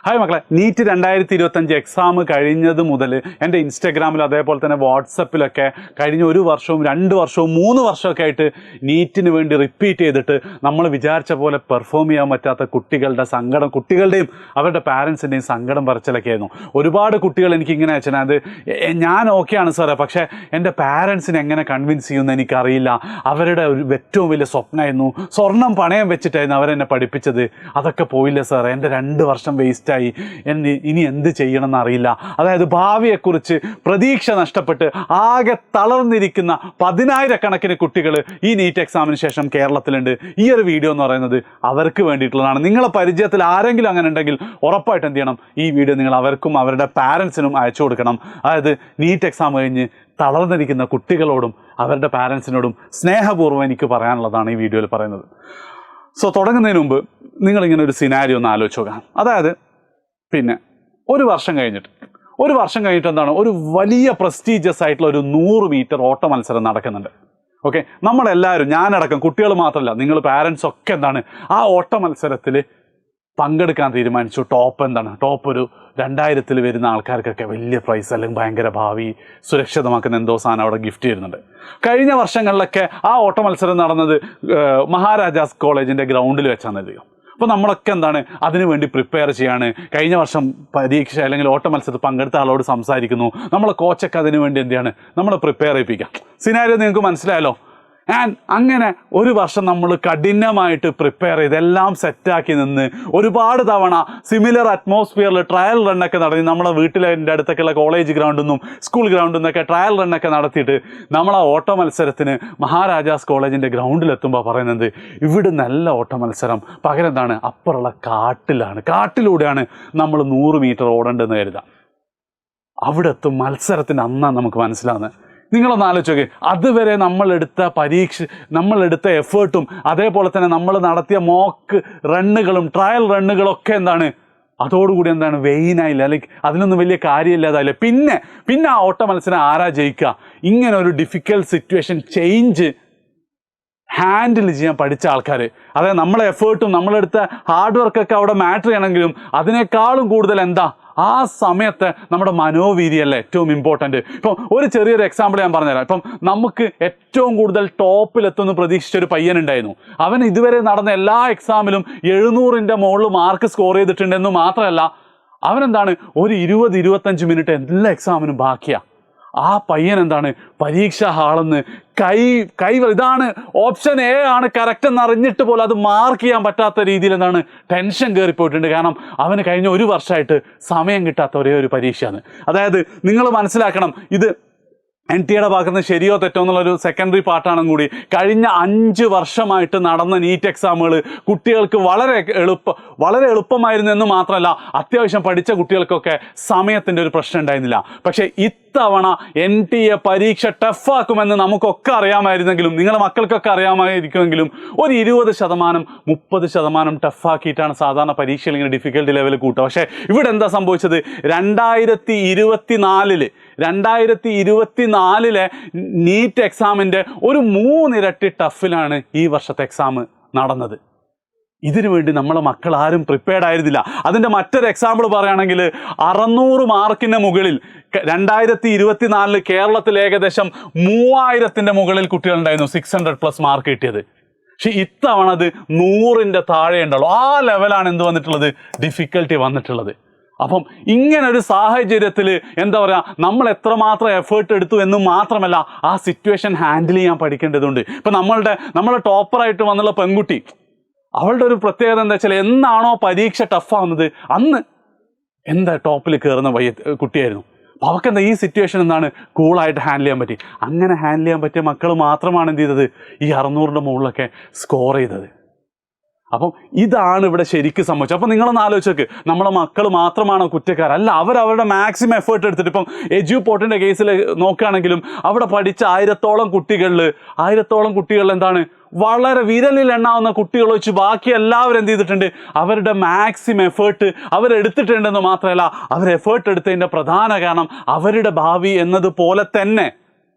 Hi മക്കളെ, NEET 2025 exam കഴിഞ്ഞത് മുതൽ എൻ്റെ ഇൻസ്റ്റാഗ്രാമിലും അതേപോലെ തന്നെ വാട്സപ്പിലൊക്കെ കഴിഞ്ഞ 1 വർഷവും 2 വർഷവും 3 വർഷമൊക്കെ ആയിട്ട് നീറ്റിന് വേണ്ടി റിപ്പീറ്റ് ചെയ്തിട്ട് നമ്മൾ വിചാരിച്ച പോലെ പെർഫോം ചെയ്യാൻ പറ്റാത്ത കുട്ടികളുടെ സങ്കടം, കുട്ടികളുടെയും അവരുടെ പാരൻസിൻ്റെയും സങ്കടം പറച്ചിലൊക്കെ ആയിരുന്നു. ഒരുപാട് കുട്ടികൾ എനിക്കിങ്ങനെ അയച്ചാൽ അത് ഞാൻ ഓക്കെയാണ് സാറേ, പക്ഷേ എൻ്റെ പാരൻസിനെ എങ്ങനെ കൺവിൻസ് ചെയ്യുമെന്ന് എനിക്കറിയില്ല. അവരുടെ ഒരു ഏറ്റവും വലിയ സ്വപ്നമായിരുന്നു, സ്വർണം പണയം വെച്ചിട്ടായിരുന്നു അവരെന്നെ പഠിപ്പിച്ചത്. അതൊക്കെ പോയില്ല സാറേ, എൻ്റെ 2 വർഷം വേസ്റ്റായി, ഇനി എന്ത് ചെയ്യണമെന്ന് അറിയില്ല. അതായത് ഭാവിയെക്കുറിച്ച് പ്രതീക്ഷ നഷ്ടപ്പെട്ട് ആകെ തളർന്നിരിക്കുന്ന 10,000 കുട്ടികൾ ഈ നീറ്റ് എക്സാമിന് ശേഷം കേരളത്തിലുണ്ട്. ഈ ഒരു വീഡിയോ എന്ന് പറയുന്നത് അവർക്ക് വേണ്ടിയിട്ടുള്ളതാണ്. നിങ്ങളെ പരിചയത്തിൽ ആരെങ്കിലും അങ്ങനെ ഉണ്ടെങ്കിൽ ഉറപ്പായിട്ട് എന്ത് ചെയ്യണം, ഈ വീഡിയോ നിങ്ങൾ അവർക്കും അവരുടെ പാരൻസിനും അയച്ചു കൊടുക്കണം. അതായത് നീറ്റ് എക്സാം കഴിഞ്ഞ് തളർന്നിരിക്കുന്ന കുട്ടികളോടും അവരുടെ പാരൻസിനോടും സ്നേഹപൂർവ്വം എനിക്ക് പറയാനുള്ളതാണ് ഈ വീഡിയോയിൽ പറയുന്നത്. സോ തുടങ്ങുന്നതിന് മുമ്പ് നിങ്ങളിങ്ങനെ ഒരു സിനാരിയോ ഒന്ന് ആലോചിച്ച് നോക്കാം. അതായത് പിന്നെ ഒരു വർഷം കഴിഞ്ഞിട്ട് എന്താണ്, ഒരു വലിയ പ്രസ്റ്റീജിയസ് ആയിട്ടുള്ള ഒരു 100 മീറ്റർ ഓട്ട മത്സരം നടക്കുന്നുണ്ട്. ഓക്കെ, നമ്മളെല്ലാവരും, ഞാനടക്കം, കുട്ടികൾ മാത്രമല്ല, നിങ്ങൾ പാരൻസ് ഒക്കെ എന്താണ് ആ ഓട്ട മത്സരത്തിൽ പങ്കെടുക്കാൻ തീരുമാനിച്ചു. ടോപ്പ് ഒരു 2000 വരുന്ന ആൾക്കാർക്കൊക്കെ വലിയ പ്രൈസ് അല്ലെങ്കിൽ ഭയങ്കര ഭാവി സുരക്ഷിതമാക്കുന്ന എന്തോ സാധനം അവിടെ ഗിഫ്റ്റ് ചെയ്യുന്നുണ്ട്. കഴിഞ്ഞ വർഷങ്ങളിലൊക്കെ ആ ഓട്ട മത്സരം നടന്നത് മഹാരാജാസ് കോളേജിൻ്റെ ഗ്രൗണ്ടിൽ വെച്ചാണ്. അപ്പോൾ നമ്മളൊക്കെ എന്താണ് അതിനു വേണ്ടി പ്രിപ്പയർ ചെയ്യാണ്. കഴിഞ്ഞ വർഷം പരീക്ഷ അല്ലെങ്കിൽ ഓട്ട മത്സരത്തിൽ പങ്കെടുത്ത ആളോട് സംസാരിക്കുന്നു. നമ്മളെ കോച്ചൊക്കെ അതിനു വേണ്ടി എന്ത് ചെയ്യാണ്, നമ്മളെ പ്രിപ്പയർ ചെയ്യിപ്പിക്കാം. സിനാരിയോ നിങ്ങൾക്ക് മനസ്സിലായല്ലോ. ആൻഡ് അങ്ങനെ ഒരു വർഷം നമ്മൾ കഠിനമായിട്ട് പ്രിപ്പയർ ചെയ്ത് എല്ലാം സെറ്റാക്കി നിന്ന് ഒരുപാട് തവണ സിമിലർ അറ്റ്മോസ്ഫിയറിൽ ട്രയൽ റണ്ണൊക്കെ നടത്തി, നമ്മളെ വീട്ടിലെ എൻ്റെ അടുത്തൊക്കെയുള്ള കോളേജ് ഗ്രൗണ്ടിൽ നിന്നും സ്കൂൾ ഗ്രൗണ്ടിൽ നിന്നൊക്കെ ട്രയൽ റണ്ണൊക്കെ നടത്തിയിട്ട് നമ്മൾ ആ ഓട്ട മത്സരത്തിന് മഹാരാജാസ് കോളേജിൻ്റെ ഗ്രൗണ്ടിലെത്തുമ്പോൾ പറയുന്നത്, ഇവിടെ നല്ല ഓട്ട മത്സരം, പകരം എന്താണ് അപ്പുറമുള്ള കാട്ടിലൂടെയാണ് നമ്മൾ 100 മീറ്റർ ഓടേണ്ടതെന്ന് കരുതാം. അവിടെ എത്തും മത്സരത്തിൻ്റെ അന്നാണ് നമുക്ക് മനസ്സിലാവുന്നത്. നിങ്ങളൊന്ന് ആലോചിച്ച് നോക്കി, അതുവരെ നമ്മളെടുത്ത എഫേർട്ടും അതേപോലെ തന്നെ നമ്മൾ നടത്തിയ മോക്ക് റണ്ണുകളും ട്രയൽ റണ്ണുകളൊക്കെ എന്താണ് അതോടുകൂടി എന്താണ് വെയിനായില്ല, അല്ലെങ്കിൽ അതിനൊന്നും വലിയ കാര്യമില്ലാതായില്ല. പിന്നെ ആ ഓട്ട മത്സരം ആരാ ജയിക്കുക? ഇങ്ങനെ ഒരു ഡിഫിക്കൽട്ട് സിറ്റുവേഷൻ ചേഞ്ച് ഹാൻഡിൽ ചെയ്യാൻ പഠിച്ച ആൾക്കാർ. അതായത് നമ്മളെ എഫേർട്ടും നമ്മളെടുത്ത ഹാർഡ് വർക്കൊക്കെ അവിടെ മാറ്റർ ചെയ്യണമെങ്കിലും അതിനേക്കാളും കൂടുതൽ എന്താ ആ സമയത്ത് നമ്മുടെ മനോവീര്യല്ലേ ഏറ്റവും ഇമ്പോർട്ടൻറ്റ്. ഇപ്പം ഒരു ചെറിയൊരു എക്സാമ്പിൾ ഞാൻ പറഞ്ഞുതരാം. ഇപ്പം നമുക്ക് ഏറ്റവും കൂടുതൽ ടോപ്പിലെത്തുമെന്ന് പ്രതീക്ഷിച്ചൊരു പയ്യനുണ്ടായിരുന്നു. അവൻ ഇതുവരെ നടന്ന എല്ലാ എക്സാമിലും 700ൻ്റെ മുകളിൽ മാർക്ക് സ്കോർ ചെയ്തിട്ടുണ്ടെന്ന് മാത്രമല്ല, അവനെന്താണ് ഒരു 20-25 മിനിറ്റ് എല്ലാ എക്സാമിനും ബാക്കിയാണ്. ആ പയ്യൻ എന്താണ് പരീക്ഷാ ഹാളെന്ന് ഇതാണ് ഓപ്ഷൻ എ ആണ് കറക്റ്റ് എന്ന് അറിഞ്ഞിട്ട് പോലും അത് മാർക്ക് ചെയ്യാൻ പറ്റാത്ത രീതിയിൽ എന്താണ് ടെൻഷൻ കയറിപ്പോയിട്ടുണ്ട്. കാരണം അവന് കഴിഞ്ഞ 1 വർഷമായിട്ട് സമയം കിട്ടാത്ത ഒരേ ഒരു പരീക്ഷയാണ്. അതായത് നിങ്ങൾ മനസ്സിലാക്കണം, ഇത് NTAയുടെ ഭാഗത്ത് നിന്ന് ശരിയോ തെറ്റോ എന്നുള്ളൊരു സെക്കൻഡറി പാർട്ടാണെന്നും കൂടി. കഴിഞ്ഞ 5 വർഷമായിട്ട് നടന്ന നീറ്റ് എക്സാമുകൾ കുട്ടികൾക്ക് വളരെ എളുപ്പമായിരുന്നു എന്ന് മാത്രമല്ല, അത്യാവശ്യം പഠിച്ച കുട്ടികൾക്കൊക്കെ സമയത്തിൻ്റെ ഒരു പ്രശ്നം ഉണ്ടായിരുന്നില്ല. പക്ഷേ ഇത്തവണ NTA പരീക്ഷ ടഫാക്കുമെന്ന് നമുക്കൊക്കെ അറിയാമായിരുന്നെങ്കിലും, നിങ്ങളുടെ മക്കൾക്കൊക്കെ അറിയാമായിരിക്കുമെങ്കിലും, ഒരു 20% 30% ടഫാക്കിയിട്ടാണ് സാധാരണ പരീക്ഷയിൽ ഇങ്ങനെ ഡിഫിക്കൽട്ടി ലെവൽ കൂട്ടുക. പക്ഷേ ഇവിടെ എന്താ സംഭവിച്ചത്? 2024 നീറ്റ് എക്സാമിൻ്റെ ഒരു 3 ഇരട്ടി ടഫിലാണ് ഈ വർഷത്തെ എക്സാം നടന്നത്. ഇതിനു വേണ്ടി നമ്മളെ മക്കൾ ആരും പ്രിപ്പയർഡ് ആയിരുന്നില്ല. അതിൻ്റെ മറ്റൊരു എക്സാമ്പിൾ പറയുകയാണെങ്കിൽ 600 മാർക്കിന് മുകളിൽ 2024 കേരളത്തിൽ ഏകദേശം 3000ൻ്റെ മുകളിൽ കുട്ടികളുണ്ടായിരുന്നു 600+ മാർക്ക് കിട്ടിയത്. പക്ഷെ ഇത്തവണ അത് 100ൻ്റെ താഴെ ഉണ്ടല്ലോ. ആ ലെവലാണ് എന്ത് വന്നിട്ടുള്ളത്, ഡിഫിക്കൽട്ടി വന്നിട്ടുള്ളത്. അപ്പം ഇങ്ങനെ ഒരു സാഹചര്യത്തിൽ എന്താ പറയുക, നമ്മൾ എത്രമാത്രം എഫേർട്ട് എടുത്തു എന്ന് മാത്രമല്ല ആ സിറ്റുവേഷൻ ഹാൻഡിൽ ചെയ്യാൻ പഠിക്കേണ്ടതുണ്ട്. ഇപ്പം നമ്മളെ ടോപ്പറായിട്ട് വന്നുള്ള പെൺകുട്ടി, അവളുടെ ഒരു പ്രത്യേകത എന്താ വെച്ചാൽ, എന്നാണോ പരീക്ഷ ടഫാവുന്നത് അന്ന് എന്താ ടോപ്പിൽ കയറുന്ന കുട്ടിയായിരുന്നു. അപ്പോൾ അവർക്കെന്താ ഈ സിറ്റുവേഷൻ എന്താണ് കൂളായിട്ട് ഹാൻഡിൽ ചെയ്യാൻ പറ്റി. അങ്ങനെ ഹാൻഡിൽ ചെയ്യാൻ പറ്റിയ മക്കൾ മാത്രമാണ് എന്ത് ചെയ്തത്, ഈ 600ൻ്റെ മുകളിലൊക്കെ സ്കോർ ചെയ്തത്. അപ്പം ഇതാണ് ഇവിടെ ശരിക്കും സംഭവിച്ചത്. അപ്പം നിങ്ങളൊന്ന് ആലോചിച്ചേക്ക്, നമ്മളെ മക്കൾ മാത്രമാണോ കുറ്റക്കാരല്ല, അവരവരുടെ മാക്സിമം എഫേർട്ട് എടുത്തിട്ട്. ഇപ്പം എജ്യൂപോർട്ടിൻ്റെ കേസിൽ നോക്കുകയാണെങ്കിലും അവിടെ പഠിച്ച 1000ഓളം കുട്ടികളിൽ എന്താണ് വളരെ വിരലിൽ എണ്ണാവുന്ന കുട്ടികൾ വെച്ച് ബാക്കി എല്ലാവരും എന്ത് ചെയ്തിട്ടുണ്ട്, അവരുടെ മാക്സിമം എഫേർട്ട് അവരെടുത്തിട്ടുണ്ടെന്ന് മാത്രമല്ല, അവർ എഫേർട്ട് എടുത്തതിൻ്റെ പ്രധാന കാരണം അവരുടെ ഭാവി എന്നതുപോലെ തന്നെ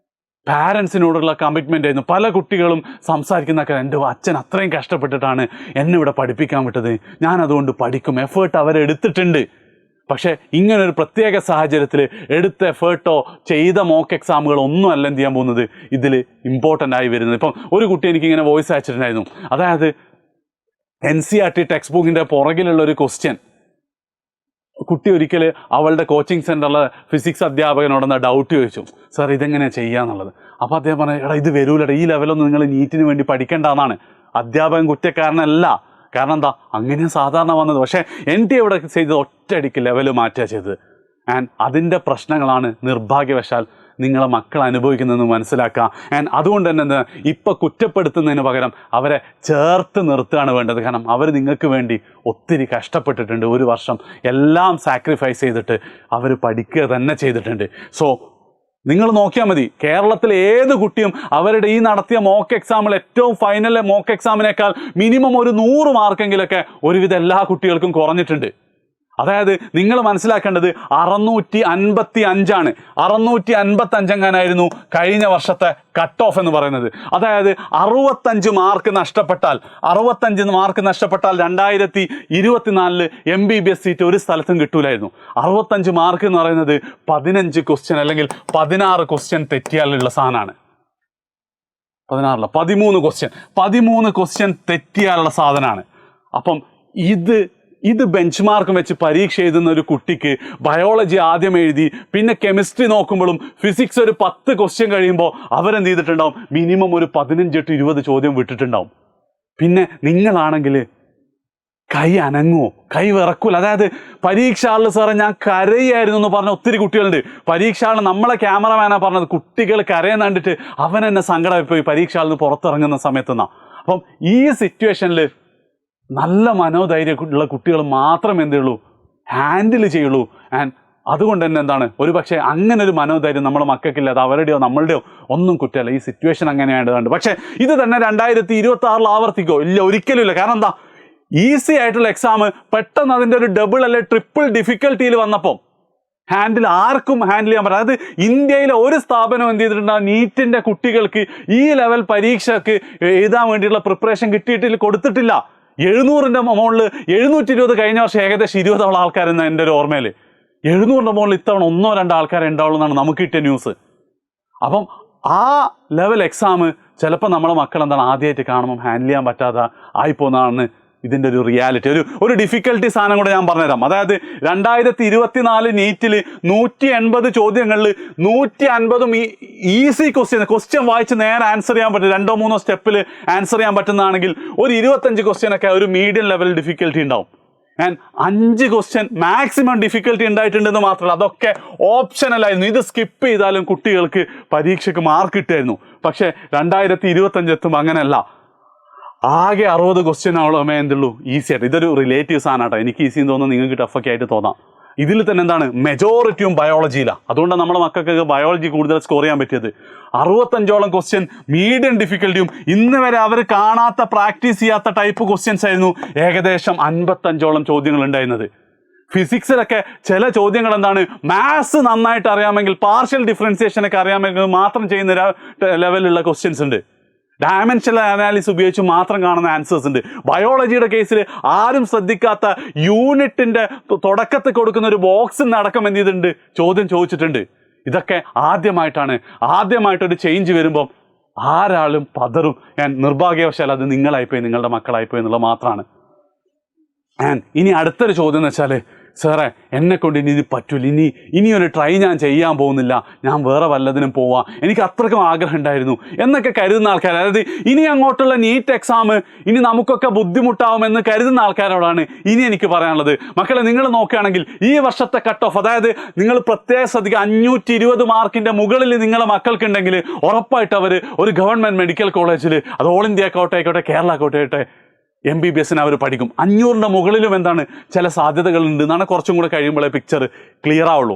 പാരൻസിനോടുള്ള കമ്മിറ്റ്മെൻ്റ് ആയിരുന്നു. പല കുട്ടികളും സംസാരിക്കുന്നൊക്കെ എൻ്റെ അച്ഛൻ അത്രയും കഷ്ടപ്പെട്ടിട്ടാണ് എന്നെ ഇവിടെ പഠിപ്പിക്കാൻ വിട്ടത്, ഞാനതുകൊണ്ട് പഠിക്കും, എഫേർട്ട് അവരെടുത്തിട്ടുണ്ട്. പക്ഷേ ഇങ്ങനൊരു പ്രത്യേക സാഹചര്യത്തിൽ എടുത്ത എഫേർട്ടോ ചെയ്ത മോക്ക് എക്സാമുകളോ ഒന്നും അല്ല എന്ത് ചെയ്യാൻ പോകുന്നത് ഇതിൽ ഇമ്പോർട്ടൻ്റ് ആയി വരുന്നത്. ഇപ്പം ഒരു കുട്ടി എനിക്കിങ്ങനെ വോയിസ് അയച്ചിട്ടുണ്ടായിരുന്നു. അതായത് NCERT ടെക്സ്റ്റ് ബുക്കിൻ്റെ പുറകിലുള്ള ഒരു ക്വസ്റ്റ്യൻ കുട്ടി ഒരിക്കൽ അവളുടെ കോച്ചിങ് സെൻ്ററിലെ ഫിസിക്സ് അധ്യാപകനോടൊന്ന് ഡൗട്ട് ചോദിച്ചു, സാർ ഇതെങ്ങനെയാണ് ചെയ്യാന്നുള്ളത്. അപ്പോൾ അദ്ദേഹം പറഞ്ഞു, എടാ ഇത് വരൂലടാ, ഈ ലെവലൊന്നും നിങ്ങൾ നീറ്റിന് വേണ്ടി പഠിക്കേണ്ടതാണ്. അധ്യാപകൻ കുറ്റക്കാരനല്ല, കാരണം എന്താ അങ്ങനെയാണ് സാധാരണ വന്നത്. പക്ഷേ NT ഇവിടെ ചെയ്തത് ഒറ്റയടിക്ക് ലെവൽ മാറ്റുക ചെയ്തത്. ആൻഡ് അതിൻ്റെ പ്രശ്നങ്ങളാണ് നിർഭാഗ്യവശാൽ നിങ്ങളെ മക്കൾ അനുഭവിക്കുന്നതെന്ന് മനസ്സിലാക്കുക. ആൻഡ് അതുകൊണ്ട് തന്നെ എന്താ ഇപ്പോൾ കുറ്റപ്പെടുത്തുന്നതിന് പകരം അവരെ ചേർത്ത് നിർത്തുകയാണ് വേണ്ടത്. കാരണം അവർ നിങ്ങൾക്ക് വേണ്ടി ഒത്തിരി കഷ്ടപ്പെട്ടിട്ടുണ്ട്. ഒരു വർഷം എല്ലാം സാക്രിഫൈസ് ചെയ്തിട്ട് അവർ പഠിക്കുക തന്നെ ചെയ്തിട്ടുണ്ട്. സോ നിങ്ങൾ നോക്കിയാൽ മതി, കേരളത്തിലെ ഏത് കുട്ടിയും അവരുടെ ഈ നടത്തിയ മോക്ക് എക്സാമിൽ ഏറ്റവും ഫൈനൽ മോക്ക് എക്സാമിനേക്കാൾ മിനിമം ഒരു 100 മാർക്കെങ്കിലൊക്കെ ഒരുവിധം എല്ലാ കുട്ടികൾക്കും കുറഞ്ഞിട്ടുണ്ട്. അതായത് നിങ്ങൾ മനസ്സിലാക്കേണ്ടത് 655 655 കഴിഞ്ഞ വർഷത്തെ കട്ട് ഓഫ് എന്ന് പറയുന്നത്. അതായത് 65 മാർക്ക് നഷ്ടപ്പെട്ടാൽ 2024 MBBS സീറ്റ് ഒരു സ്ഥലത്തും കിട്ടൂലായിരുന്നു. 65 മാർക്ക് എന്ന് പറയുന്നത് 15 ക്വസ്റ്റ്യൻ അല്ലെങ്കിൽ 16 ക്വസ്റ്റ്യൻ തെറ്റിയാലുള്ള സാധനമാണ്. 13 ക്വസ്റ്റ്യൻ തെറ്റിയാലുള്ള സാധനമാണ്. അപ്പം ഇത് ബെഞ്ച് മാർക്കും വെച്ച് പരീക്ഷ എഴുതുന്ന ഒരു കുട്ടിക്ക് ബയോളജി ആദ്യം എഴുതി, പിന്നെ കെമിസ്ട്രി നോക്കുമ്പോഴും ഫിസിക്സ് ഒരു 10 ക്വസ്റ്റ്യൻ കഴിയുമ്പോൾ അവരെന്ത് ചെയ്തിട്ടുണ്ടാവും, മിനിമം ഒരു 15-20 ചോദ്യം വിട്ടിട്ടുണ്ടാവും. പിന്നെ നിങ്ങളാണെങ്കിൽ കൈ അനങ്ങുമോ, കൈ വിറക്കൂല. അതായത് പരീക്ഷ ഹാളിൽ സാറേ ഞാൻ കരയായിരുന്നു എന്ന് പറഞ്ഞ ഒത്തിരി കുട്ടികളുണ്ട്. പരീക്ഷ ഹാളിൽ നമ്മളെ ക്യാമറമാനാണ് പറഞ്ഞത്, കുട്ടികൾ കരയാൻ കണ്ടിട്ട് അവൻ എന്നെ സങ്കടമായി പോയി പരീക്ഷ ഹാളിൽ നിന്ന് പുറത്തിറങ്ങുന്ന സമയത്തുനിന്നാണ്. അപ്പം ഈ സിറ്റുവേഷനിൽ നല്ല മനോധൈര്യമുള്ള കുട്ടികൾ മാത്രമേ എന്തുള്ളൂ ഹാൻഡിൽ ചെയ്യുള്ളൂ. ആൻഡ് അതുകൊണ്ട് തന്നെ എന്താണ്, ഒരു പക്ഷേ അങ്ങനെ ഒരു മനോധൈര്യം നമ്മുടെ മക്കൾക്കില്ല. അത് അവരുടെയോ നമ്മളുടെയോ ഒന്നും കുറ്റമല്ല, ഈ സിറ്റുവേഷൻ അങ്ങനെയായതുകൊണ്ട്. പക്ഷേ ഇത് തന്നെ 2026 ആവർത്തിക്കോ? ഇല്ല, ഒരിക്കലും ഇല്ല. കാരണം എന്താ, ഈസി ആയിട്ടുള്ള എക്സാം പെട്ടെന്ന് അതിൻ്റെ ഒരു ഡബിൾ അല്ലെ ട്രിപ്പിൾ ഡിഫിക്കൽട്ടിയിൽ വന്നപ്പോൾ ആർക്കും ഹാൻഡിൽ ചെയ്യാൻ പറ്റും. അതായത് ഇന്ത്യയിലെ ഒരു സ്ഥാപനം എന്ത് ചെയ്തിട്ടുണ്ടാകും, നീറ്റിൻ്റെ കുട്ടികൾക്ക് ഈ ലെവൽ പരീക്ഷയ്ക്ക് എഴുതാൻ വേണ്ടിയിട്ടുള്ള പ്രിപ്പറേഷൻ കൊടുത്തിട്ടില്ല. 700ന്റെ മുകളിൽ 720 കഴിഞ്ഞ വർഷം ഏകദേശം 20 ആൾക്കാരെന്ന് എൻ്റെ ഒരു ഓർമ്മയിൽ. 700ന്റെ മുകളിൽ ഇത്തവണ 1-2 ആൾക്കാരെ ഉണ്ടാവുള്ളൂ എന്നാണ് നമുക്ക് കിട്ടിയ ന്യൂസ്. അപ്പം ആ ലെവൽ എക്സാം ചിലപ്പോൾ നമ്മുടെ മക്കൾ എന്താണ് ആദ്യമായിട്ട് കാണുമ്പം ഹാൻഡിൽ ചെയ്യാൻ പറ്റാതെ ആയിപ്പോകുന്നതാണ് ഇതിൻ്റെ ഒരു റിയാലിറ്റി. ഒരു ഡിഫിക്കൽട്ടി സാധനം കൂടെ ഞാൻ പറഞ്ഞുതരാം. അതായത് 2024 നീറ്റിൽ 180 ചോദ്യങ്ങളിൽ 150 ഈസി ക്വസ്റ്റ്യൻ വായിച്ച് നേരെ ആൻസർ ചെയ്യാൻ പറ്റും. 2-3 സ്റ്റെപ്പിൽ ആൻസർ ചെയ്യാൻ പറ്റുന്നതാണെങ്കിൽ ഒരു 25 ക്വസ്റ്റ്യനൊക്കെ ഒരു മീഡിയം ലെവൽ ഡിഫിക്കൽട്ടി ഉണ്ടാവും. ആൻഡ് 5 ക്വസ്റ്റ്യൻ മാക്സിമം ഡിഫിക്കൽട്ടി ഉണ്ടായിട്ടുണ്ടെന്ന് മാത്രമല്ല, അതൊക്കെ ഓപ്ഷനലായിരുന്നു. ഇത് സ്കിപ്പ് ചെയ്താലും കുട്ടികൾക്ക് പരീക്ഷയ്ക്ക് മാർക്ക് കിട്ടുമായിരുന്നു. പക്ഷേ 2025 എത്തുമ്പോൾ അങ്ങനെയല്ല. ആകെ 60 ക്വസ്റ്റ്യനോളമേ എന്തുള്ളൂ ഈസി ആയിട്ട്. ഇതൊരു റിലേറ്റീവ് സാധനം കേട്ടോ. എനിക്ക് ഈസി എന്ന് തോന്നുന്നു, നിങ്ങൾക്ക് ടഫൊക്കെ ആയിട്ട് തോന്നാം. ഇതിൽ തന്നെ എന്താണ് മെജോറിറ്റിയും ബയോളജിയിലാണ്. അതുകൊണ്ടാണ് നമ്മുടെ മക്കൾക്ക് ബയോളജി കൂടുതൽ സ്കോർ ചെയ്യാൻ പറ്റിയത്. 65ഓളം ക്വസ്റ്റ്യൻ മീഡിയം ഡിഫിക്കൽട്ടിയും ഇന്ന് വരെ അവർ കാണാത്ത പ്രാക്ടീസ് ചെയ്യാത്ത ടൈപ്പ് ക്വസ്റ്റ്യൻസ് ആയിരുന്നു ഏകദേശം 55ഓളം ചോദ്യങ്ങൾ ഉണ്ടായിരുന്നത്. ഫിസിക്സിലൊക്കെ ചില ചോദ്യങ്ങൾ എന്താണ്, മാത്സ് നന്നായിട്ട് അറിയാമെങ്കിൽ പാർഷ്യൽ ഡിഫറൻസിയേഷനൊക്കെ അറിയാമെങ്കിൽ മാത്രം ചെയ്യുന്ന ലെവലിലുള്ള ക്വസ്റ്റ്യൻസ് ഉണ്ട്. ഡയമെൻഷണൽ അനാലിസിസ് ഉപയോഗിച്ച് മാത്രം കാണുന്ന ആൻസേഴ്സ് ഉണ്ട്. ബയോളജിയുടെ കേസിൽ ആരും ശ്രദ്ധിക്കാത്ത യൂണിറ്റിൻ്റെ തുടക്കത്തിൽ കൊടുക്കുന്ന ഒരു ബോക്സിൽ നടക്കം എന്ത് ചെയ്തിട്ടുണ്ട്, ചോദ്യം ചോദിച്ചിട്ടുണ്ട്. ഇതൊക്കെ ആദ്യമായിട്ടൊരു ചേഞ്ച് വരുമ്പം ആരാളും പതറും. ഞാൻ നിർഭാഗ്യവശാൽ അത് നിങ്ങളായിപ്പോയി, നിങ്ങളുടെ മക്കളായിപ്പോയി എന്നുള്ളത് മാത്രമാണ്. ഇനി അടുത്തൊരു ചോദ്യം എന്ന് വെച്ചാൽ, സാറേ എന്നെക്കൊണ്ട് ഇനി ഇത് പറ്റൂല, ഇനിയൊരു ട്രൈ ഞാൻ ചെയ്യാൻ പോകുന്നില്ല, ഞാൻ വേറെ വല്ലതിനും പോവാം, എനിക്ക് അത്രയ്ക്കും ആഗ്രഹം ഉണ്ടായിരുന്നു എന്നൊക്കെ കരുതുന്ന ആൾക്കാർ, അതായത് ഇനി അങ്ങോട്ടുള്ള നീറ്റ് എക്സാം ഇനി നമുക്കൊക്കെ ബുദ്ധിമുട്ടാവുമെന്ന് കരുതുന്ന ആൾക്കാരോടാണ് ഇനി എനിക്ക് പറയാനുള്ളത്. മക്കളെ, നിങ്ങൾ നോക്കുകയാണെങ്കിൽ ഈ വർഷത്തെ കട്ട് ഓഫ്, അതായത് നിങ്ങൾ പ്രത്യേകം ശ്രദ്ധിക്കുക, 520 മാർക്കിൻ്റെ മുകളിൽ നിങ്ങളെ മക്കൾക്കുണ്ടെങ്കിൽ ഉറപ്പായിട്ട് അവർ ഒരു ഗവൺമെൻറ് മെഡിക്കൽ കോളേജിൽ, അത് ഓൾ ഇന്ത്യ ആയിക്കോട്ടെ കേരള ആയിക്കോട്ടെ MBBSന് അവർ പഠിക്കും. 500ന്റെ മുകളിലും എന്താണ് ചില സാധ്യതകളുണ്ട് എന്നാണ് കുറച്ചും കൂടെ കഴിയുമ്പോഴേ പിക്ചർ ക്ലിയർ ആവുള്ളൂ.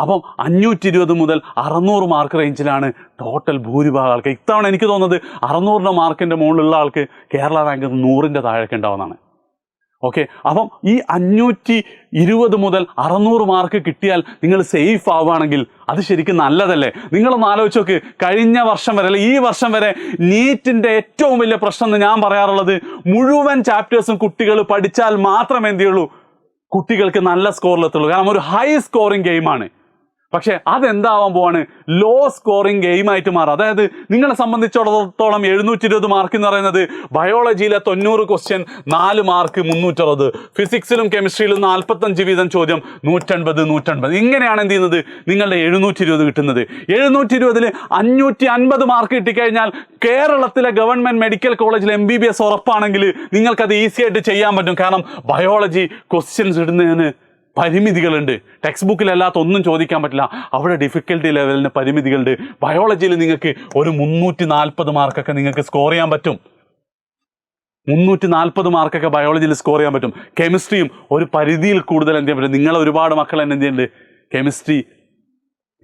അപ്പം 520 മുതൽ 600 മാർക്ക് റേഞ്ചിലാണ് ടോട്ടൽ ഭൂരിഭാഗം ആൾക്ക്. ഇത്തവണ എനിക്ക് തോന്നുന്നത് 600 മാർക്കിൻ്റെ മുകളിലുള്ള ആൾക്ക് കേരള റാങ്ക് 100ന്റെ താഴേക്ക് ഉണ്ടാവുന്നതാണ്. ഓക്കെ, അപ്പം ഈ 520 മുതൽ 600 മാർക്ക് കിട്ടിയാൽ നിങ്ങൾ സേഫ് ആവുകയാണെങ്കിൽ അത് ശരിക്കും നല്ലതല്ലേ? നിങ്ങളൊന്ന് ആലോചിച്ച് നോക്ക്. കഴിഞ്ഞ വർഷം വരെ അല്ലെ ഈ വർഷം വരെ നീറ്റിൻ്റെ ഏറ്റവും വലിയ പ്രശ്നം എന്ന് ഞാൻ പറയാറുള്ളത്, മുഴുവൻ ചാപ്റ്റേഴ്സും കുട്ടികൾ പഠിച്ചാൽ മാത്രമേ എന്ത് ചെയ്യുള്ളൂ, കുട്ടികൾക്ക് നല്ല സ്കോറിലെത്തുള്ളൂ. കാരണം ഒരു ഹൈ സ്കോറിങ് ഗെയിമാണ്. പക്ഷെ അതെന്താവാൻ പോവാണ്, ലോ സ്കോറിങ് ഗെയിമായിട്ട് മാറും. അതായത് നിങ്ങളെ സംബന്ധിച്ചിടത്തോളം 720 മാർക്ക് എന്ന് പറയുന്നത് ബയോളജിയിലെ 90 ക്വസ്റ്റ്യൻ 4 മാർക്ക് 360, ഫിസിക്സിലും കെമിസ്ട്രിയിലും 45 വീതം ചോദ്യം 180. ഇങ്ങനെയാണ് എന്ത് ചെയ്യുന്നത് നിങ്ങളുടെ 720 കിട്ടുന്നത്. 720-ൽ 550 മാർക്ക് കിട്ടിക്കഴിഞ്ഞാൽ കേരളത്തിലെ ഗവൺമെൻറ് മെഡിക്കൽ കോളേജിൽ MBBS ഉറപ്പാണെങ്കിൽ നിങ്ങൾക്കത് ഈസി ആയിട്ട് ചെയ്യാൻ പറ്റും. കാരണം ബയോളജി ക്വസ്റ്റ്യൻസ് ഇടുന്നതിന് പരിമിതികളുണ്ട്. ടെക്സ്റ്റ് ബുക്കിലല്ലാത്ത ഒന്നും ചോദിക്കാൻ പറ്റില്ല. അവിടെ ഡിഫിക്കൽട്ടി ലെവലിന് പരിമിതികളുണ്ട്. ബയോളജിയിൽ നിങ്ങൾക്ക് ഒരു 340 മാർക്കൊക്കെ നിങ്ങൾക്ക് സ്കോർ ചെയ്യാൻ പറ്റും. 340 മാർക്കൊക്കെ ബയോളജിയിൽ സ്കോർ ചെയ്യാൻ പറ്റും. കെമിസ്ട്രിയും ഒരു പരിധിയിൽ കൂടുതൽ എന്ത് ചെയ്യാൻ പറ്റും. നിങ്ങളെ ഒരുപാട് മക്കൾ തന്നെ എന്ത് ചെയ്യുന്നുണ്ട്, കെമിസ്ട്രി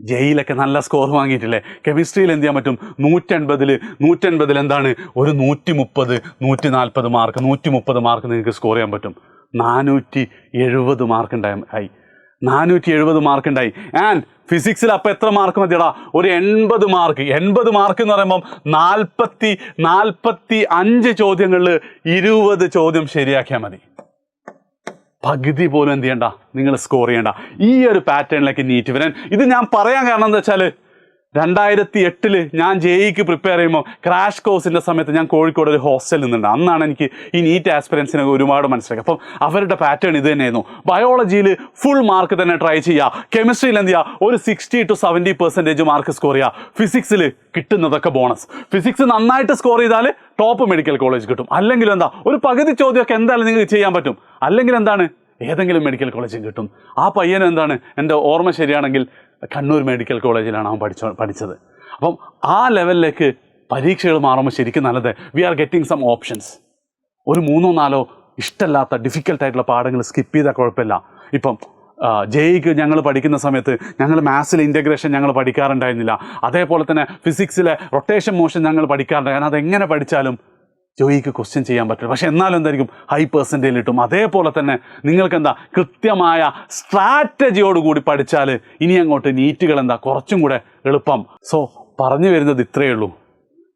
ജെയിലൊക്കെ നല്ല സ്കോർ വാങ്ങിയിട്ടില്ലേ? കെമിസ്ട്രിയിൽ എന്ത് ചെയ്യാൻ പറ്റും, 180-ൽ എന്താണ് ഒരു 130, 140 മാർക്ക്, 130 മാർക്ക് നിങ്ങൾക്ക് സ്കോർ ചെയ്യാൻ പറ്റും. 470 മാർക്ക് ഉണ്ടായി, 470 മാർക്ക് ഉണ്ടായി. ആൻഡ് ഫിസിക്സിൽ അപ്പം എത്ര മാർക്ക് മതിയടാ, ഒരു 80 മാർക്ക്. 80 മാർക്ക് എന്ന് പറയുമ്പം 45 ചോദ്യങ്ങളിൽ 20 ചോദ്യം ശരിയാക്കിയാൽ മതി. പകുതി പോലും എന്ത് ചെയ്യണ്ട, നിങ്ങൾ സ്കോർ ചെയ്യണ്ട. ഈ ഒരു പാറ്റേണിലേക്ക് നീറ്റ് വരാൻ, ഇത് ഞാൻ പറയാൻ കാരണം എന്താ വെച്ചാൽ 2008 ഞാൻ JEEക്ക് പ്രിപ്പയർ ചെയ്യുമ്പോൾ ക്രാഷ് കോഴ്സിൻ്റെ സമയത്ത് ഞാൻ കോഴിക്കോട് ഒരു ഹോസ്റ്റലിൽ നിന്നുണ്ട്. അന്നാണ് എനിക്ക് ഈ നീറ്റ് ആസ്പിറൻസിനെ ഒരുപാട് മനസ്സിലാക്കി. അപ്പം അവരുടെ പാറ്റേൺ ഇത് തന്നെയായിരുന്നു. ബയോളജിയിൽ ഫുൾ മാർക്ക് തന്നെ ട്രൈ ചെയ്യുക, കെമിസ്ട്രിയിൽ എന്ത് ചെയ്യുക, ഒരു 60 to 70% മാർക്ക് സ്കോർ ചെയ്യുക, ഫിസിക്സിൽ കിട്ടുന്നതൊക്കെ ബോണസ്. ഫിസിക്സ് നന്നായിട്ട് സ്കോർ ചെയ്താൽ ടോപ്പ് മെഡിക്കൽ കോളേജ് കിട്ടും. അല്ലെങ്കിൽ എന്താ, ഒരു പകുതി ചോദ്യമൊക്കെ എന്തായാലും നിങ്ങൾക്ക് ചെയ്യാൻ പറ്റും. അല്ലെങ്കിൽ എന്താണ്, ഏതെങ്കിലും മെഡിക്കൽ കോളേജിൽ കിട്ടും. ആ പയ്യൻ എന്താണ്, എൻ്റെ ഓർമ്മ ശരിയാണെങ്കിൽ കണ്ണൂർ മെഡിക്കൽ കോളേജിലാണ് അവൻ പഠിച്ചത്. അപ്പം ആ ലെവലിലേക്ക് പരീക്ഷകൾ മാറുമ്പോൾ ശരിക്കും നല്ലത്, we are getting some options. ഒരു 3-4 ഇഷ്ടമല്ലാത്ത ഡിഫിക്കൽട്ടായിട്ടുള്ള പാഠങ്ങൾ സ്കിപ്പ് ചെയ്താൽ കുഴപ്പമില്ല. ഇപ്പം JEEക്ക് ഞങ്ങൾ പഠിക്കുന്ന സമയത്ത് ഞങ്ങൾ മാത്സിലെ ഇൻ്റഗ്രേഷൻ ഞങ്ങൾ പഠിക്കാറുണ്ടായിരുന്നില്ല. അതേപോലെ തന്നെ ഫിസിക്സിലെ റൊട്ടേഷൻ മോഷൻ ഞങ്ങൾ പഠിക്കാറുണ്ട്. കാരണം അതെങ്ങനെ പഠിച്ചാലും JEEക്ക് ക്വസ്റ്റ്യൻ ചെയ്യാൻ പറ്റില്ല. പക്ഷെ എന്നാലും എന്തായിരിക്കും, ഹൈ പെർസെൻറ്റേജ് കിട്ടും. അതേപോലെ തന്നെ നിങ്ങൾക്ക് എന്താ, കൃത്യമായ സ്ട്രാറ്റജിയോടുകൂടി പഠിച്ചാൽ ഇനി അങ്ങോട്ട് നീറ്റുകൾ എന്താ കുറച്ചും കൂടെ എളുപ്പം. സോ പറഞ്ഞു വരുന്നത് ഇത്രയേ ഉള്ളൂ.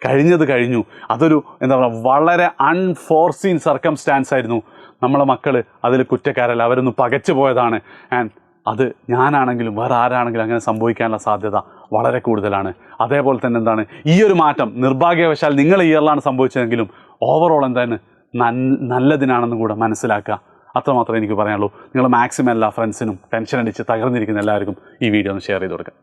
കഴിഞ്ഞത് കഴിഞ്ഞു. അതൊരു എന്താ പറയുക, വളരെ അൺഫോർസീൻ സർക്കംസ്റ്റാൻസ് ആയിരുന്നു. നമ്മളെ മക്കൾ അതിൽ കുറ്റക്കാരല്ല, അവരൊന്ന് പകച്ചു പോയതാണ്. ആൻഡ് അത് ഞാനാണെങ്കിലും വേറെ ആരാണെങ്കിലും അങ്ങനെ സംഭവിക്കാനുള്ള സാധ്യത വളരെ കൂടുതലാണ്. അതേപോലെ തന്നെ എന്താണ്, ഈ ഒരു മാറ്റം നിർഭാഗ്യവശാൽ നിങ്ങൾ ഇയറിലാണ് സംഭവിച്ചതെങ്കിലും ഓവറോൾ എന്താണ് നല്ലതിനാണെന്ന് കൂടെ മനസ്സിലാക്കുക. അത്രമാത്രമേ എനിക്ക് പറയാനുള്ളൂ. നിങ്ങൾ മാക്സിമം എല്ലാ ഫ്രണ്ട്സിനും ടെൻഷൻ അടിച്ച് തകർന്നിരിക്കുന്ന എല്ലാവർക്കും ഈ വീഡിയോ ഒന്ന് ഷെയർ ചെയ്ത് കൊടുക്കുക.